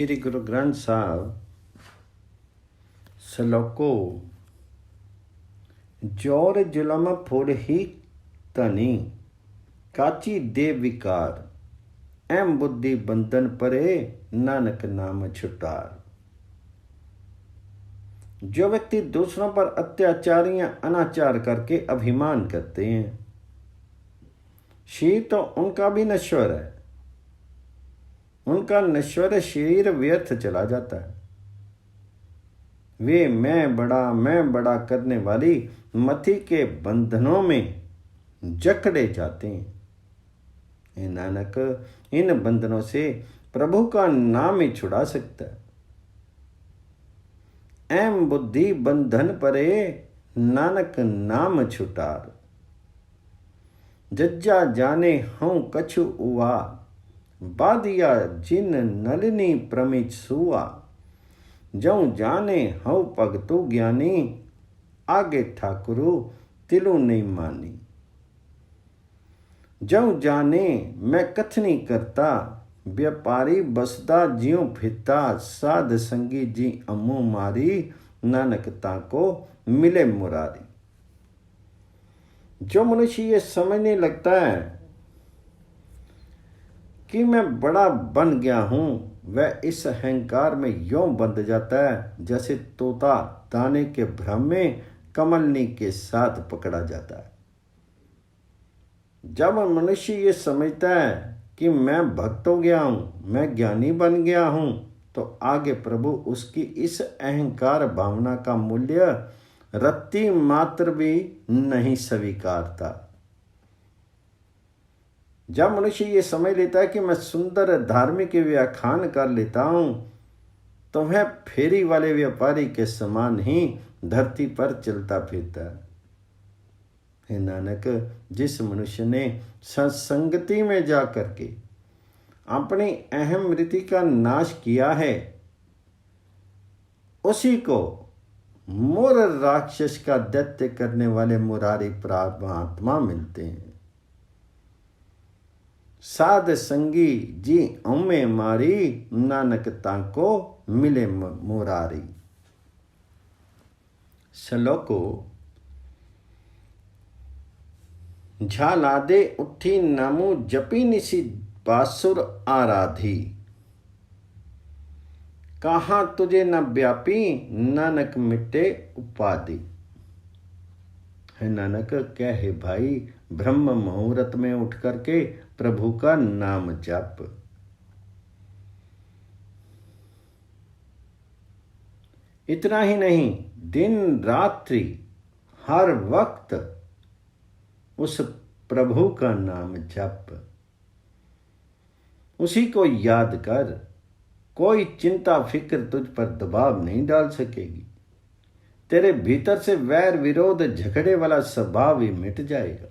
श्री गुरु ग्रंथ साहब सलोको जोर जुलम फुर ही तनी काची दे विकार एम बुद्धि बंधन परे नानक नाम छुटार। जो व्यक्ति दूसरों पर अत्याचार या अनाचार करके अभिमान करते हैं, शरीर तो उनका भी नश्वर है, उनका नश्वर शरीर व्यर्थ चला जाता है। वे मैं बड़ा करने वाली मति के बंधनों में जकड़े जाते हैं। हे नानक, इन बंधनों से प्रभु का नाम ही छुड़ा सकता है। एम बुद्धि बंधन परे नानक नाम छुटार। जज्जा जाने हूँ कछु उआ बादिया जिन नलिनी प्रमित सुआ। जऊँ जाने हऊ भगतु ज्ञानी आगे ठाकुरु तिलु नहीं मानी। जऊँ जाने मैं कथनी करता व्यापारी बसदा ज्यों फिरता। साध संगी जी अमो मारी नानकता को मिले मुरारी। जो मनुष्य ये समझने लगता है कि मैं बड़ा बन गया हूं, वह इस अहंकार में यों बंध जाता है जैसे तोता दाने के भ्रम में कमलनी के साथ पकड़ा जाता है। जब मनुष्य ये समझता है कि मैं भक्त हो गया हूं, मैं ज्ञानी बन गया हूं, तो आगे प्रभु उसकी इस अहंकार भावना का मूल्य रत्ती मात्र भी नहीं स्वीकारता। जब मनुष्य ये समझ लेता है कि मैं सुंदर धार्मिक व्याख्यान कर लेता हूं, तो वह फेरी वाले व्यापारी के समान ही धरती पर चलता फिरता है। हे नानक, जिस मनुष्य ने सत्संगति में जा करके अपनी अहम रीति का नाश किया है, उसी को मोर राक्षस का दैत्य करने वाले मुरारी परमात्मा मिलते हैं। साध संगी जी अम्मे मारी नानकता को मिले मुरारी। सलोको झालादे उठी नामू जपी निसी बासुर आराधी। कहाँ तुझे न व्यापी नानक मिटे उपाधि। है नानक, क्या है भाई, ब्रह्म मुहूर्त में उठ करके प्रभु का नाम जप। इतना ही नहीं, दिन रात्रि हर वक्त उस प्रभु का नाम जप। उसी को याद कर। कोई चिंता फिक्र तुझ पर दबाव नहीं डाल सकेगी। तेरे भीतर से वैर विरोध झगड़े वाला स्वभाव ही मिट जाएगा।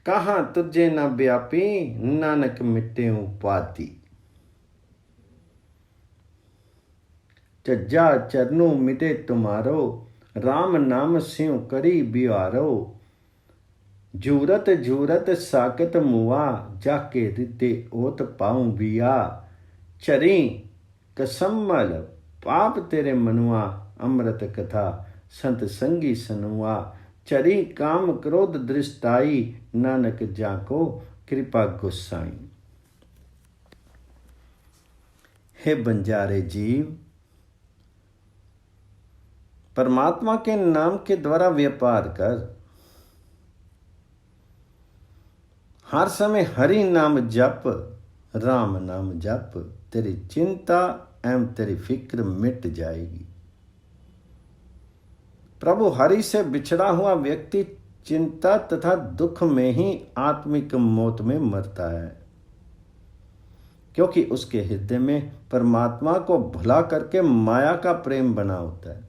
कहाँ तुझे न व्यापी नानक मिटे उपाधि। चज्जा चरनु मिटे तुम्हारो राम नाम स्यों करी बिहारो। झूरत झूरत साकत मुआ जाके रिते ओत पाऊं बिया। चरी कसम्मल पाप तेरे मनुआ अमृत कथा संत संगी सनुआ। चरी काम क्रोध दृष्टाई नानक जाको कृपा गुस्साई। हे बंजारे जीव, परमात्मा के नाम के द्वारा व्यापार कर। हर समय हरि नाम जप, राम नाम जप। तेरी चिंता एवं तेरी फिक्र मिट जाएगी। प्रभु हरि से बिछड़ा हुआ व्यक्ति चिंता तथा दुख में ही आत्मिक मौत में मरता है, क्योंकि उसके हृदय में परमात्मा को भुला करके माया का प्रेम बना होता है।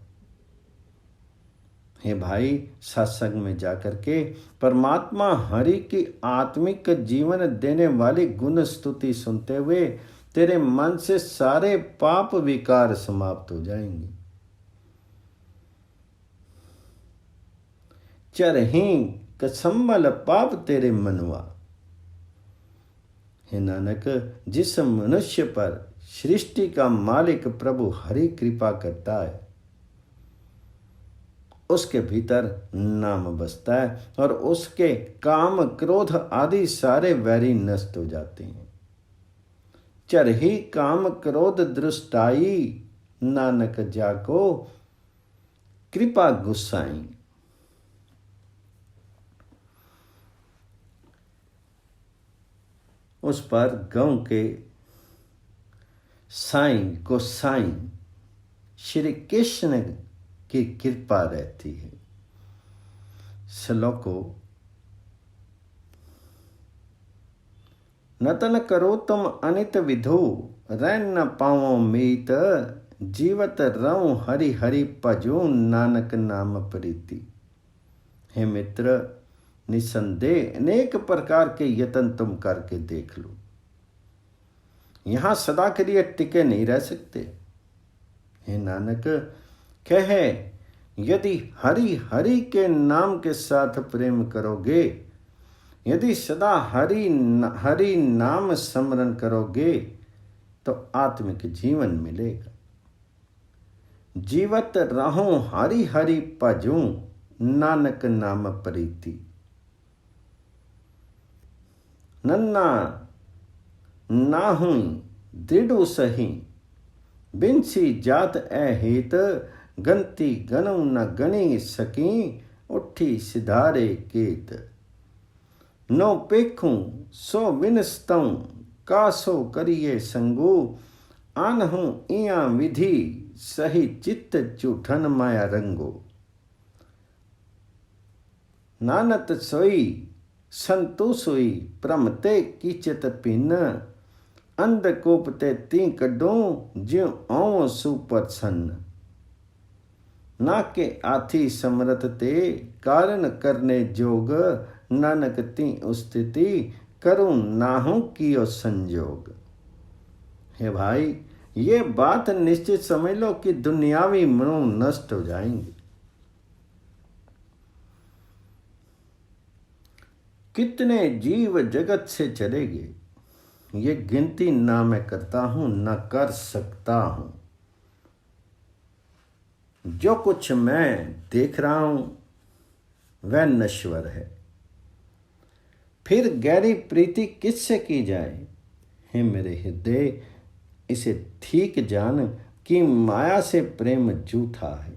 हे भाई, सत्संग में जाकर के परमात्मा हरि की आत्मिक जीवन देने वाली गुण स्तुति सुनते हुए तेरे मन से सारे पाप विकार समाप्त हो जाएंगे। चरही कसम्मल पाप तेरे मनुआ। हे नानक, जिस मनुष्य पर सृष्टि का मालिक प्रभु हरि कृपा करता है उसके भीतर नाम बसता है और उसके काम क्रोध आदि सारे वैरी नष्ट हो जाते हैं। चरही काम क्रोध दृष्टाई, नानक जाको कृपा गुस्साई। उस पर गौ के साईं को साईं श्री कृष्ण की कृपा रहती है। श्लोको नतन करो तुम अनित विधो, रैन न पाओ मीत, जीवत रहूं हरि हरि भजो, नानक नाम प्रीति। हे मित्र, निसंदेह अनेक प्रकार के यत्न तुम करके देख लो, यहां सदा के लिए टिके नहीं रह सकते। हे नानक, कहे यदि हरि हरि के नाम के साथ प्रेम करोगे, यदि सदा हरि नाम स्मरण करोगे तो आत्मिक जीवन मिलेगा। जीवत रहूं हरि हरि भजूं, नानक नाम प्रीति। नन्ना नाहुई दृढ़ सही, बिनसी जात अहेत, गंती गनु न गनी सकी, उठी सिधारे केत। नो पेखूं सो विनस्तऊं, कासो करिए संगू, आनहूं इया विधि, सही चित्त चूठन माया रंगो। नानत सोई संतोषोई, प्रमते कीचत पिन, अंधकूप ते ती कढूं, ज्यों आऊं सुप्रसन्न। ना के आथी समरथ ते, कारण करने जोग, नानक ती स्थिति, करूं नाहूं कियो संजोग। हे भाई, ये बात निश्चित समझ लो कि दुनियावी मनों नष्ट हो जाएंगे। कितने जीव जगत से चलेंगे, ये गिनती ना मैं करता हूं, ना कर सकता हूं। जो कुछ मैं देख रहा हूं वह नश्वर है, फिर गहरी प्रीति किससे की जाए। हे मेरे हृदय, इसे ठीक जान कि माया से प्रेम झूठा है।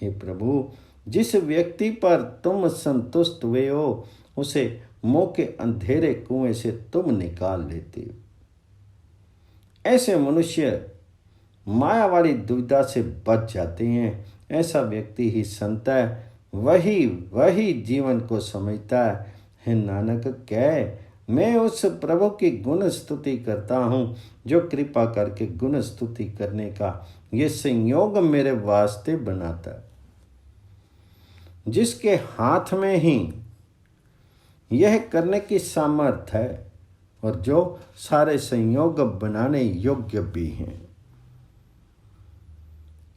हे प्रभु, जिस व्यक्ति पर तुम संतुष्ट हुए हो, उसे मोह के अंधेरे कुएं से तुम निकाल लेते हो। ऐसे मनुष्य माया वाली दुविधा से बच जाते हैं। ऐसा व्यक्ति ही संत है, वही जीवन को समझता है। हे नानक, कह मैं उस प्रभु की गुण स्तुति करता हूँ जो कृपा करके गुण स्तुति करने का ये संयोग मेरे वास्ते बनाता है, जिसके हाथ में ही यह करने की सामर्थ्य है और जो सारे संयोग बनाने योग्य भी हैं।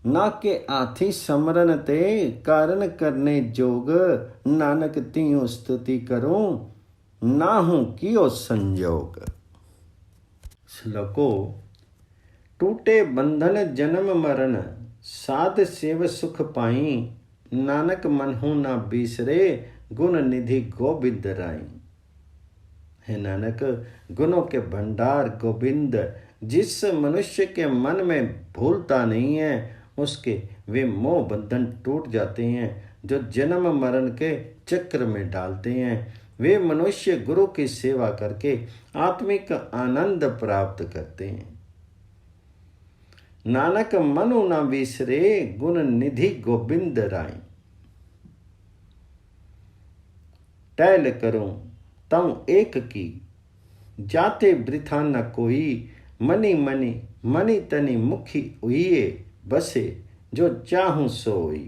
ना के आथी समरन ते, कारण करने जोग, नानक तीयों स्तुति करूं, नाहूं कियो संजोग। श्लोको टूटे बंधन जन्म मरण, साध सेव सुख पाई, नानक मनहु ना बिसरे, गुण निधि गोविंद राई। हे नानक, गुणों के भंडार गोविंद जिस मनुष्य के मन में भूलता नहीं है, उसके वे मोह बंधन टूट जाते हैं जो जन्म मरण के चक्र में डालते हैं। वे मनुष्य गुरु की सेवा करके आत्मिक आनंद प्राप्त करते हैं। नानक मनु न बिसरे, गुण निधि गोविंद राय। टहल करूं तम एक की, जाते वृथा न कोई, मनी मनी मनी तनी मुखी हुए, बसे जो चाहूं सोई।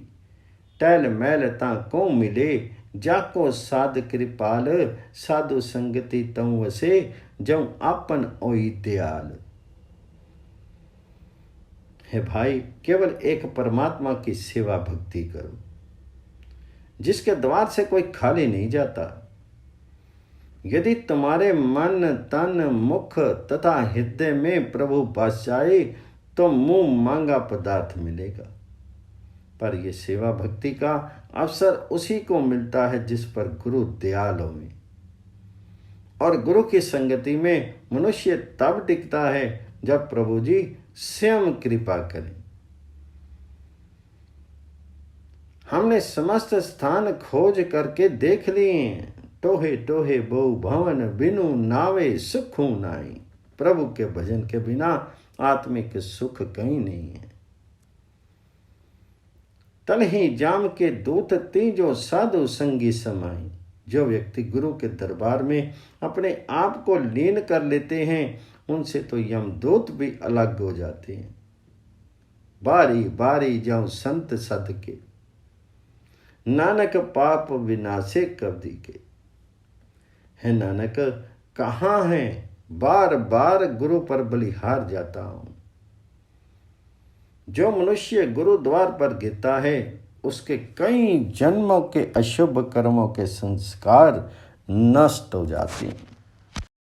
टहल मैल ता को मिले, जाको साध कृपाल, साधु संगति तऊ वसे, जऊ आपन ओई दयाल। हे भाई, केवल एक परमात्मा की सेवा भक्ति करो, जिसके द्वार से कोई खाली नहीं जाता। यदि तुम्हारे मन तन मुख तथा हृदय में प्रभु बस जाए तो मुंह मांगा पदार्थ मिलेगा। पर यह सेवा भक्ति का अवसर उसी को मिलता है जिस पर गुरु दयाल होवे। और गुरु की संगति में मनुष्य तब टिकता है जब प्रभु जी स्वयं कृपा करें। हमने समस्त स्थान खोज करके देख लिए, टोहे टोहे बहु भवन बिनु नावे सुखू नाई। प्रभु के भजन के बिना आत्मिक सुख कहीं नहीं है। तल ही जाम के दूत तीजो साधु संगी समाई। जो व्यक्ति गुरु के दरबार में अपने आप को लीन कर लेते हैं उनसे तो यमदूत भी अलग हो जाते हैं। बारी बारी जाऊं संत सद के, नानक पाप विनाशे कवदी के। है नानक कहाँ है, बार बार गुरु पर बलिहार जाता हूं। जो मनुष्य गुरु द्वार पर गिरता है उसके कई जन्मों के अशुभ कर्मों के संस्कार नष्ट हो जाते हैं।